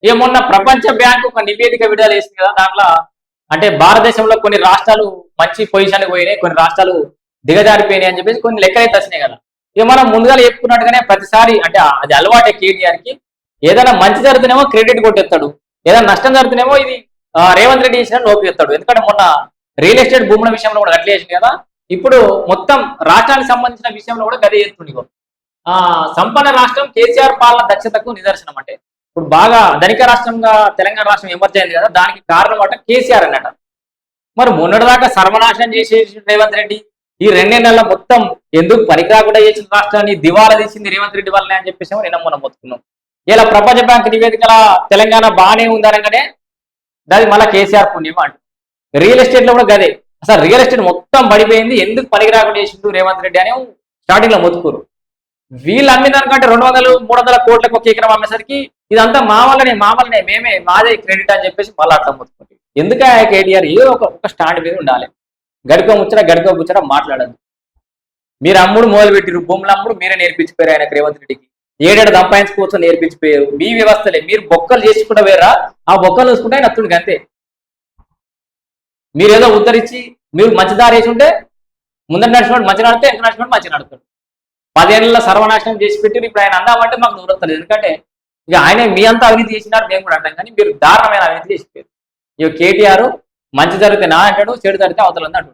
ఇక మొన్న ప్రపంచ బ్యాంక్ ఒక నివేదిక విడుదల చేసింది కదా, దాంట్లో అంటే భారతదేశంలో కొన్ని రాష్ట్రాలు మంచి పొజిషన్కి పోయినాయి, కొన్ని రాష్ట్రాలు దిగజారిపోయినాయి అని చెప్పేసి కొన్ని లెక్కలు వచ్చినాయి కదా. ఇక మనం ముందుగా చెప్పుకున్నట్టుగానే ప్రతిసారి అంటే అది అలవాటే కేటీఆర్ కి, ఏదైనా మంచి జరుగుతునేమో క్రెడిట్ కొట్టేస్తాడు, ఏదైనా నష్టం జరుగుతునేమో ఇది రేవంత్ రెడ్డి చేసిన నోపిస్తాడు. ఎందుకంటే మొన్న రియల్ ఎస్టేట్ భూముల విషయంలో కూడా అట్లే చేసింది కదా, ఇప్పుడు మొత్తం రాష్ట్రానికి సంబంధించిన విషయంలో కూడా గదే చేస్తుంది. సంపన్న రాష్ట్రం కేసీఆర్ పాలన దక్షతకు నిదర్శనం. అంటే ఇప్పుడు బాగా ధనిక రాష్ట్రంగా తెలంగాణ రాష్ట్రం ఎమర్జ్ అయింది కదా, దానికి కారణం అట కేసీఆర్ అన్నట. మరి మొన్నటిదాకా సర్వనాశనం చేసేసి రేవంత్ రెడ్డి ఈ 2 నెలల మొత్తం ఎందుకు పనికిరాకుండా చేసిన రాష్ట్రాన్ని దివాలా తీసింది రేవంత్ రెడ్డి వల్లనే అని చెప్పేసి నిన్న మనం మొత్తుకున్నాం. ఇలా ప్రపంచ బ్యాంక్ నివేదికల తెలంగాణ బాగానే ఉందనగానే దాని మళ్ళీ కేసీఆర్ పుణ్యం అంట. రియల్ ఎస్టేట్ లో కూడా గదే, అసలు రియల్ ఎస్టేట్ మొత్తం పడిపోయింది, ఎందుకు పనికిరాకుండా చేసిండు రేవంత్ రెడ్డి అని స్టార్టింగ్ లో మొత్తుకురు. వీళ్ళు అమ్మిన దానికంటే 200-300 కోట్లకు ఒక ఎకరం అమ్మేసరికి ఇదంతా మామూలునే మేమే మాదే క్రెడిట్ అని చెప్పేసి మళ్ళీ అట్లా మొత్తుకుంటుంది. ఎందుక కేటీఆర్ ఏదో ఒక స్టాండ్ మీద ఉండాలి. గడికో ముచ్చట మాట్లాడదు. మీరు అమ్ముడు మొదలు పెట్టిరు, భూములు అమ్ముడు మీరే నేర్పించిపోయారు ఆయన రేవంత్ రెడ్డికి, ఏడేడు సంపాదించుకోవచ్చు నేర్పించిపోయారు. మీ వ్యవస్థలే మీరు బొక్కలు చేసుకుంటూ వేరా, ఆ బొక్కలు చూసుకుంటే ఆయన అత్తుడికి అంతే. మీరేదో ఉద్ధరించి మీరు మంచి దారి వేసి ఉంటే ముందర నడిచినట్టు మంచి నడితే ఎంత నడిచినట్టు మంచి నడుతాడు. 10 ఏళ్ళలో సర్వనాశనం చేసి పెట్టి ఇప్పుడు ఆయన అందామంటే మాకు దూరత్తలేదు. ఎందుకంటే ఇక ఆయన మీ అంతా అవినీతి చేసినారు మేము కూడా అంటాం, కానీ మీరు దారుణమైన అవినీతి చేసిపోయారు. ఇక కేటీఆర్ మంచి జరిగితే నా అంటాడు, చెడు జరిగితే అవతల అంటాడు.